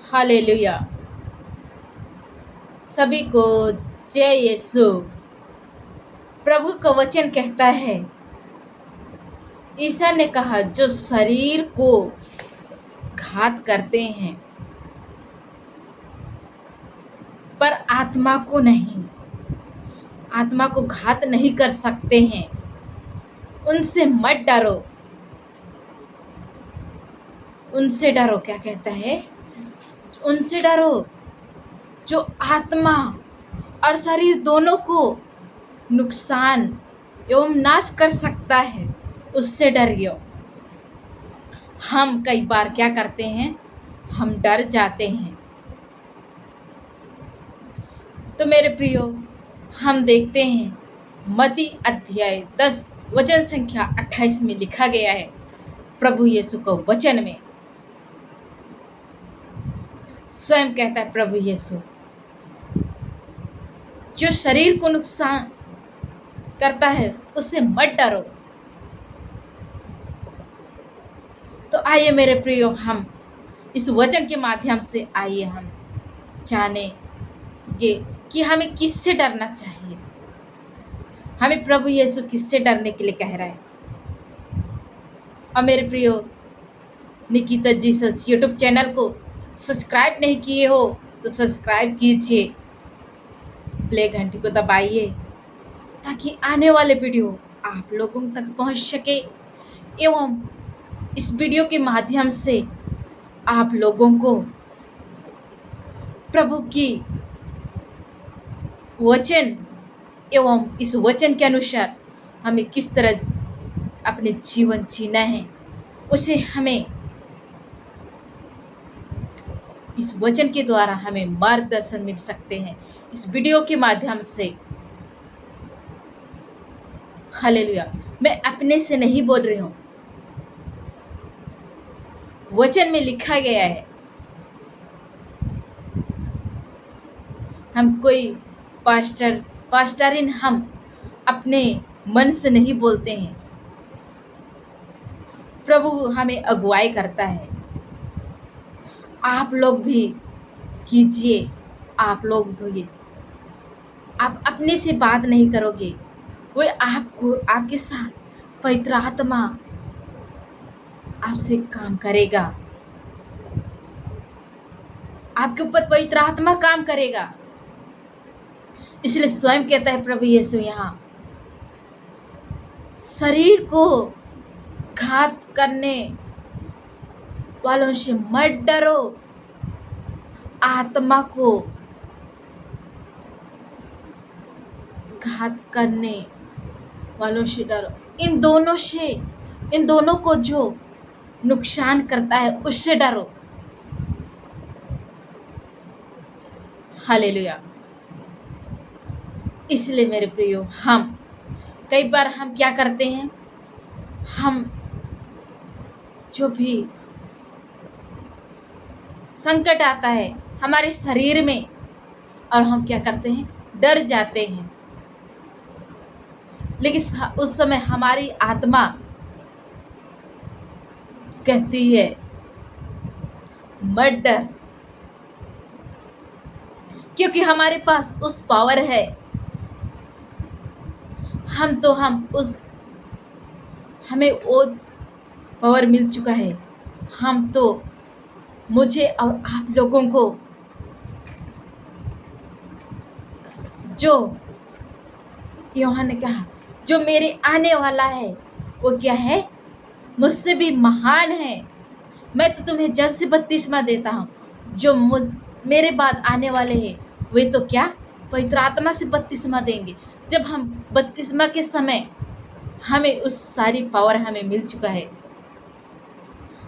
Hallelujah. सभी को जय यीशु। प्रभु का वचन कहता है, ईसा ने कहा, जो शरीर को घात करते हैं पर आत्मा को नहीं, आत्मा को घात नहीं कर सकते हैं, उनसे मत डरो। उनसे डरो, क्या कहता है? उनसे डरो जो आत्मा और शरीर दोनों को नुकसान एवं नाश कर सकता है, उससे डरियो। हम कई बार क्या करते हैं? हम डर जाते हैं। तो मेरे प्रियो, हम देखते हैं मत्ती अध्याय 10 वचन संख्या 28 में लिखा गया है, प्रभु यीशु को वचन में स्वयं कहता है प्रभु यीशु, जो शरीर को नुकसान करता है उससे मत डरो। तो आइए मेरे प्रियो, हम इस वचन के माध्यम से आइए हम जानेंगे कि हमें किससे डरना चाहिए। हमें प्रभु यीशु किससे डरने के लिए कह रहा है। और मेरे प्रियो, निकिता जीसस यूट्यूब चैनल को सब्सक्राइब नहीं किए हो तो सब्सक्राइब कीजिए, प्ले घंटी को दबाइए ताकि आने वाले वीडियो आप लोगों तक पहुंच सके एवं इस वीडियो के माध्यम से आप लोगों को प्रभु की वचन एवं इस वचन के अनुसार हमें किस तरह अपने जीवन जीना है, उसे हमें इस वचन के द्वारा हमें मार्गदर्शन मिल सकते हैं इस वीडियो के माध्यम से। हालेलुया। मैं अपने से नहीं बोल रही हूँ, वचन में लिखा गया है। हम कोई पास्टरिन हम अपने मन से नहीं बोलते हैं, प्रभु हमें अगुवाई करता है। आप लोग भी कीजिए, आप लोग भी, आप अपने से बात नहीं करोगे, वो आपको, आपके साथ पवित्र आत्मा आपसे काम करेगा, आपके ऊपर पवित्र आत्मा काम करेगा। इसलिए स्वयं कहता है प्रभु यीशु यहाँ, शरीर को घात करने वालों से मत डरो, आत्मा को घात करने वालों से डरो। इन दोनों को जो नुकसान करता है उससे डरो। हालेलुया। इसलिए मेरे प्रियो, हम कई बार हम क्या करते हैं, हम जो भी संकट आता है हमारे शरीर में और हम क्या करते हैं, डर जाते हैं। लेकिन उस समय हमारी आत्मा कहती है मत डर, क्योंकि हमारे पास उस पावर है। हमें वो पावर मिल चुका है। हम तो, मुझे और आप लोगों को, जो यूहन्ना ने कहा, जो मेरे आने वाला है वो क्या है, मुझसे भी महान है। मैं तो तुम्हें जल से बपतिस्मा देता हूँ, जो मेरे बाद आने वाले हैं वे तो क्या, पवित्र आत्मा से बपतिस्मा देंगे। जब हम बपतिस्मा के समय हमें उस सारी पावर हमें मिल चुका है।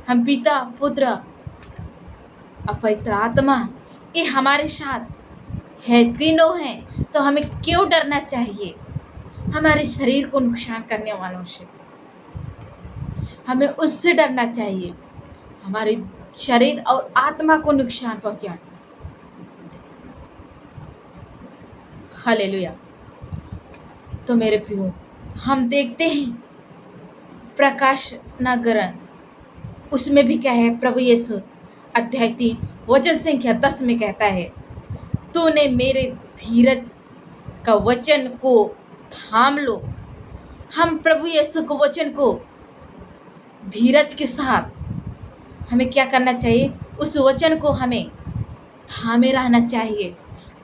हम पिता, पुत्र और पवित्र आत्मा, ये हमारे साथ है, तीनों हैं। तो हमें क्यों डरना चाहिए हमारे शरीर को नुकसान करने वालों से? हमें उससे डरना चाहिए, हमारे शरीर और आत्मा को नुकसान पहुंचाए। हालेलुया। तो मेरे प्रियो, हम देखते हैं प्रकाश नगर, उसमें भी क्या है, प्रभु यीशु अध्याय 3 वचन संख्या 10 में कहता है, तूने मेरे धीरज का वचन को थाम लो। हम प्रभु यीशु को वचन को धीरज के साथ हमें क्या करना चाहिए? उस वचन को हमें थामे रहना चाहिए।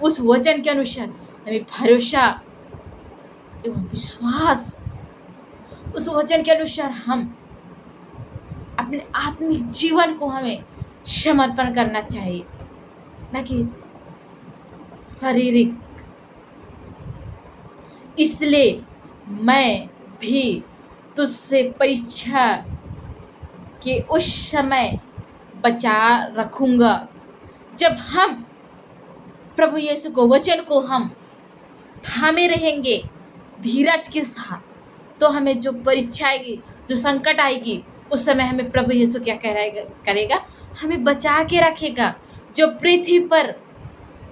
उस वचन के अनुसार हमें भरोसा एवं विश्वास, उस वचन के अनुसार हम अपने आत्मिक जीवन को हमें समर्पण करना चाहिए, न कि शारीरिक। इसलिए मैं भी तुझसे परीक्षा के उस समय बचा रखूंगा जब हम प्रभु यीशु को वचन को हम थामे रहेंगे धीरज के साथ, तो हमें जो परीक्षा आएगी, जो संकट आएगी, उस समय हमें प्रभु यीशु क्या करेगा? हमें बचा के रखेगा। जो पृथ्वी पर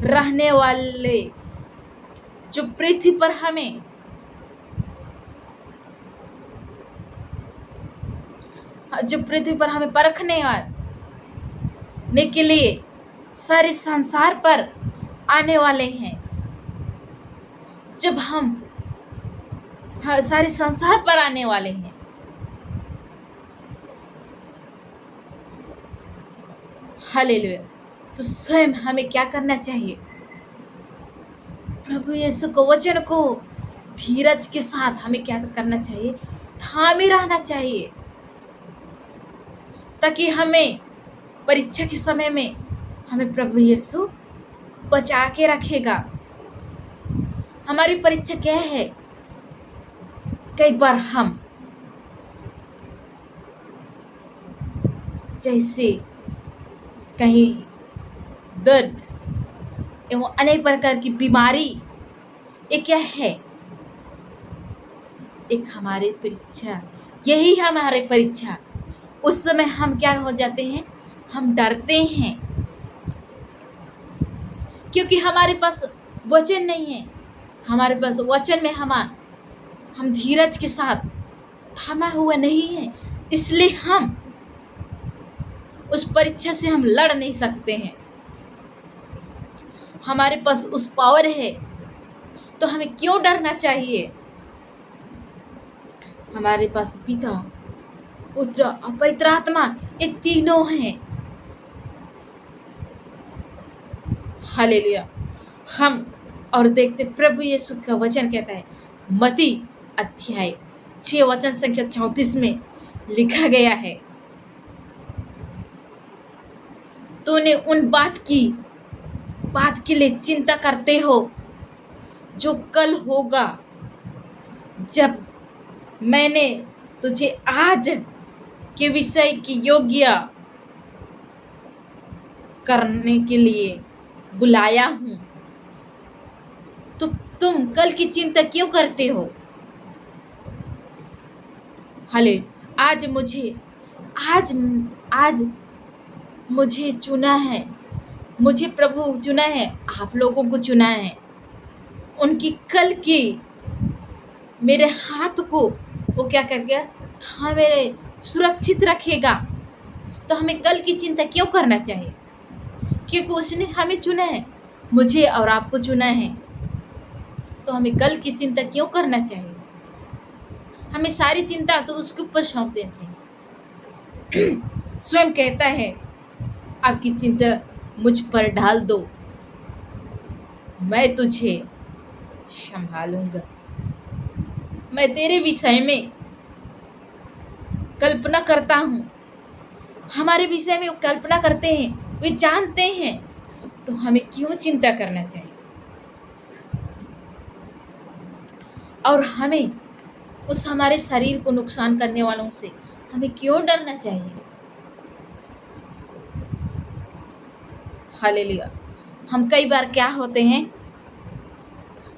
रहने वाले, जो पृथ्वी पर हमें परखने के लिए सारे संसार पर आने वाले हैं, जब हम सारे संसार पर आने वाले हैं, हालेलुया। तो स्वयं हमें क्या करना चाहिए? प्रभु यीशु को वचन को धीरज के साथ हमें क्या करना चाहिए? थामे रहना चाहिए, ताकि हमें परीक्षा के समय में हमें प्रभु यीशु बचा के रखेगा। हमारी परीक्षा क्या है? कई बार हम जैसे कहीं दर्द एवं अनेक प्रकार की बीमारी, ये क्या है? एक हमारी परीक्षा, यही हमारी परीक्षा। उस समय हम क्या हो जाते हैं? हम डरते हैं, क्योंकि हमारे पास वचन नहीं है। हमारे पास वचन में हम धीरज के साथ थमा हुआ नहीं है, इसलिए हम उस परीक्षा से हम लड़ नहीं सकते हैं। हमारे पास उस पावर है, तो हमें क्यों डरना चाहिए? हमारे पास पिता, पुत्र और पवित्र आत्मा, ये तीनों हैं। हालेलुया। हम और देखते प्रभु यीशु का वचन कहता है, मत्ती अध्याय 6 वचन संख्या 34 में लिखा गया है, तूने उन बात के लिए चिंता करते हो जो कल होगा, जब मैंने तुझे आज के विषय की योग्य करने के लिए बुलाया हूँ, तो तुम कल की चिंता क्यों करते हो? हाले, आज मुझे चुना है, मुझे प्रभु चुना है, आप लोगों को चुना है। उनकी कल की मेरे हाथ को वो क्या कर गया? मेरे सुरक्षित रखेगा। तो हमें कल की चिंता क्यों करना चाहिए? क्योंकि उसने हमें चुना है, मुझे और आपको चुना है। तो हमें कल की चिंता क्यों करना चाहिए? हमें सारी चिंता तो उसके ऊपर सौंप देनी चाहिए। स्वयं कहता है, आपकी चिंता मुझ पर डाल दो, मैं तुझे संभालूंगा। मैं तेरे विषय में कल्पना करता हूँ। हमारे विषय में वो कल्पना करते हैं, वे जानते हैं, तो हमें क्यों चिंता करना चाहिए? और हमें उस हमारे शरीर को नुकसान करने वालों से हमें क्यों डरना चाहिए? हालेलुया। हम कई बार क्या होते हैं,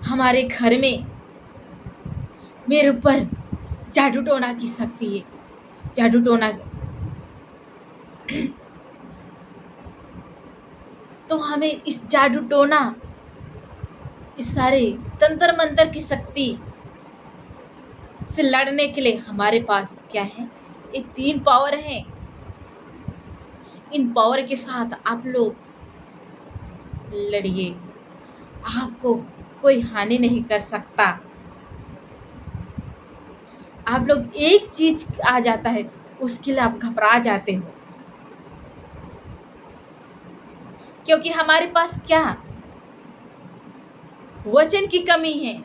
हमारे घर में मेरे ऊपर जादू टोना की शक्ति है, जादू टोना, तो हमें इस जादू टोना, इस सारे तंत्र मंत्र की शक्ति से लड़ने के लिए हमारे पास क्या है? ये 3 पावर है। इन पावर के साथ आप लोग लड़िए, आपको कोई हानि नहीं कर सकता। आप लोग एक चीज आ जाता है उसके लिए आप घबरा जाते हो, क्योंकि हमारे पास क्या वचन की कमी है,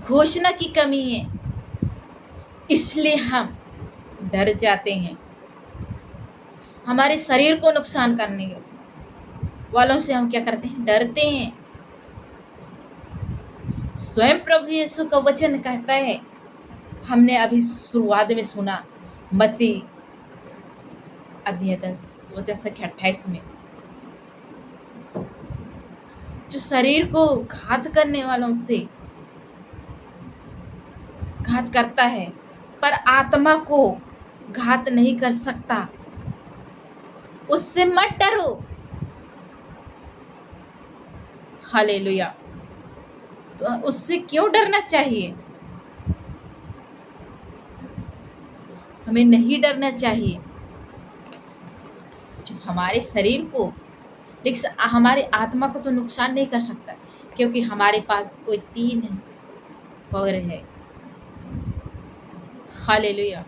घोषणा की कमी है, इसलिए हम डर जाते हैं। हमारे शरीर को नुकसान करने वालों से हम क्या करते हैं, डरते हैं। स्वयं प्रभु यीशु का वचन कहता है, हमने अभी शुरुआत में सुना मत्ती अध्याय 10 वचन संख्या 28 में, जो शरीर को घात करने वालों से घात करता है पर आत्मा को घात नहीं कर सकता, उससे मत डरो। हालेलुया। तो उससे क्यों डरना चाहिए? हमें नहीं डरना चाहिए। जो हमारे शरीर को, लेकिन हमारी आत्मा को तो नुकसान नहीं कर सकता, क्योंकि हमारे पास कोई 3 पावर है। हालेलुया।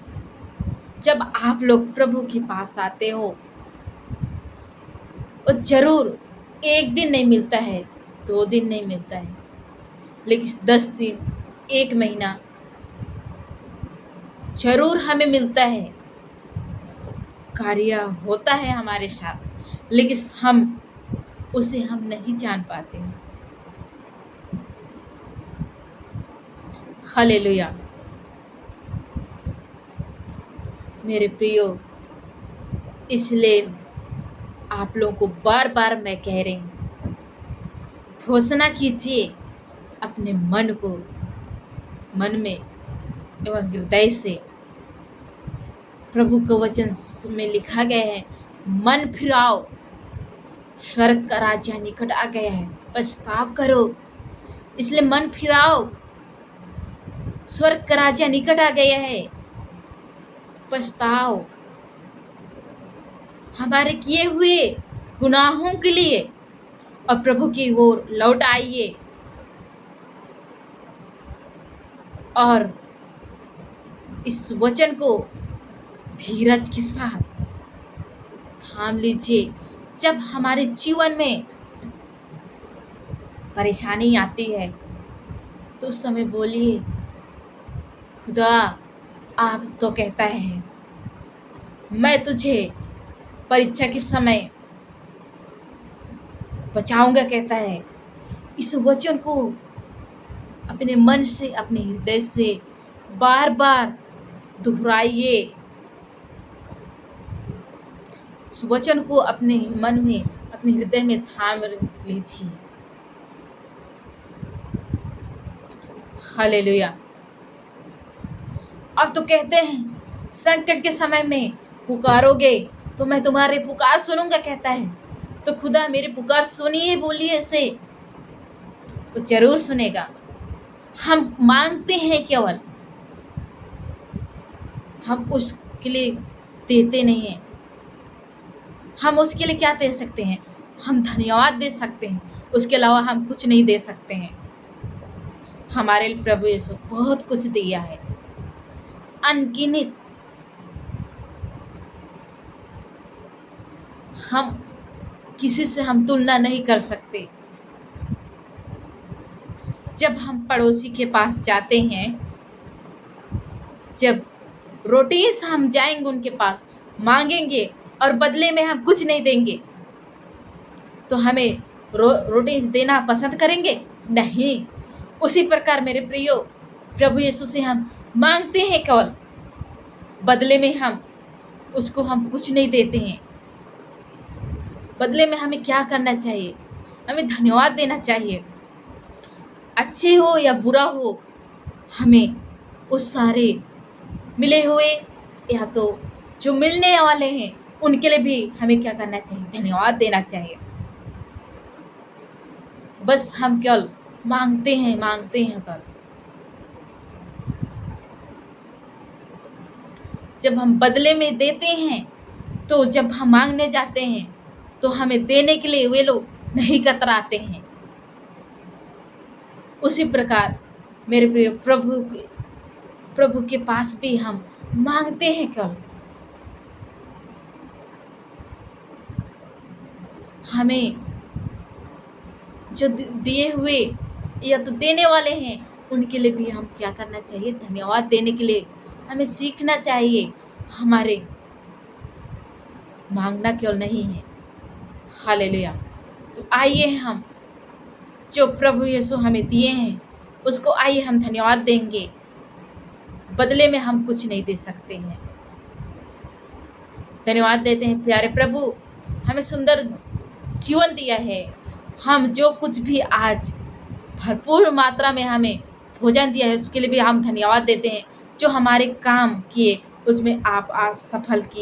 जब आप लोग प्रभु के पास आते हो, और जरूर एक दिन नहीं मिलता है, 2 दिन नहीं मिलता है, लेकिन 10 दिन, 1 महीना जरूर हमें मिलता है, कार्य होता है हमारे साथ, लेकिन उसे हम नहीं जान पाते हैं। हालेलुया। मेरे प्रियो, इसलिए आप लोगों को बार बार मैं कह रही हूँ, घोषणा कीजिए अपने मन में एवं हृदय से। प्रभु के वचन में लिखा गया है, मन फिराओ, स्वर्ग का राज्य निकट आ गया है, पछताव करो। इसलिए मन फिराओ, स्वर्ग का राज्य निकट आ गया है, पछताओ हमारे किए हुए गुनाहों के लिए और प्रभु की ओर लौट आइए और इस वचन को धीरज के साथ थाम लीजिए। जब हमारे जीवन में परेशानी आती है तो उस समय बोलिए, खुदा आप तो कहता है मैं तुझे परीक्षा के समय बचाऊंगा, कहता है। इस वचन को अपने मन से, अपने हृदय से बार बार दोहराइए। इस वचन को अपने मन में, अपने हृदय में थाम लीजिए। हालेलुया। अब तो कहते हैं संकट के समय में पुकारोगे तो मैं तुम्हारे पुकार सुनूंगा, कहता है। तो खुदा मेरे पुकार सुनिए, बोलिए उसे, वो जरूर सुनेगा। हम मांगते हैं केवल, हम उसके लिए देते नहीं हैं। हम उसके लिए क्या दे सकते हैं? हम धन्यवाद दे सकते हैं, उसके अलावा हम कुछ नहीं दे सकते हैं। हमारे लिए प्रभु यीशु बहुत कुछ दिया है, अनगिनत। हम किसी से हम तुलना नहीं कर सकते। जब हम पड़ोसी के पास जाते हैं, जब रोटीज हम जाएंगे उनके पास, मांगेंगे और बदले में हम कुछ नहीं देंगे, तो हमें रोटीज देना पसंद करेंगे? नहीं। उसी प्रकार मेरे प्रियो, प्रभु यीशु से हम मांगते हैं केवल, बदले में हम कुछ नहीं देते हैं। बदले में हमें क्या करना चाहिए? हमें धन्यवाद देना चाहिए। अच्छे हो या बुरा हो, हमें उस सारे मिले हुए या तो जो मिलने वाले हैं उनके लिए भी हमें क्या करना चाहिए? धन्यवाद देना चाहिए। बस हम केवल मांगते हैं कल। जब हम बदले में देते हैं, तो जब हम मांगने जाते हैं तो हमें देने के लिए वे लोग नहीं कतराते हैं। उसी प्रकार मेरे प्रिय प्रभु के पास भी हम मांगते हैं कल, हमें जो दिए हुए या तो देने वाले हैं उनके लिए भी हम क्या करना चाहिए, धन्यवाद देने के लिए हमें सीखना चाहिए। हमारे मांगना केवल नहीं है। हालेलुया। तो आइए हम जो प्रभु यीशु हमें दिए हैं उसको आइए हम धन्यवाद देंगे। बदले में हम कुछ नहीं दे सकते हैं। धन्यवाद देते हैं प्यारे प्रभु, हमें सुंदर जीवन दिया है। हम जो कुछ भी आज भरपूर मात्रा में हमें भोजन दिया है उसके लिए भी हम धन्यवाद देते हैं। जो हमारे काम किए उसमें आप आज सफल किए।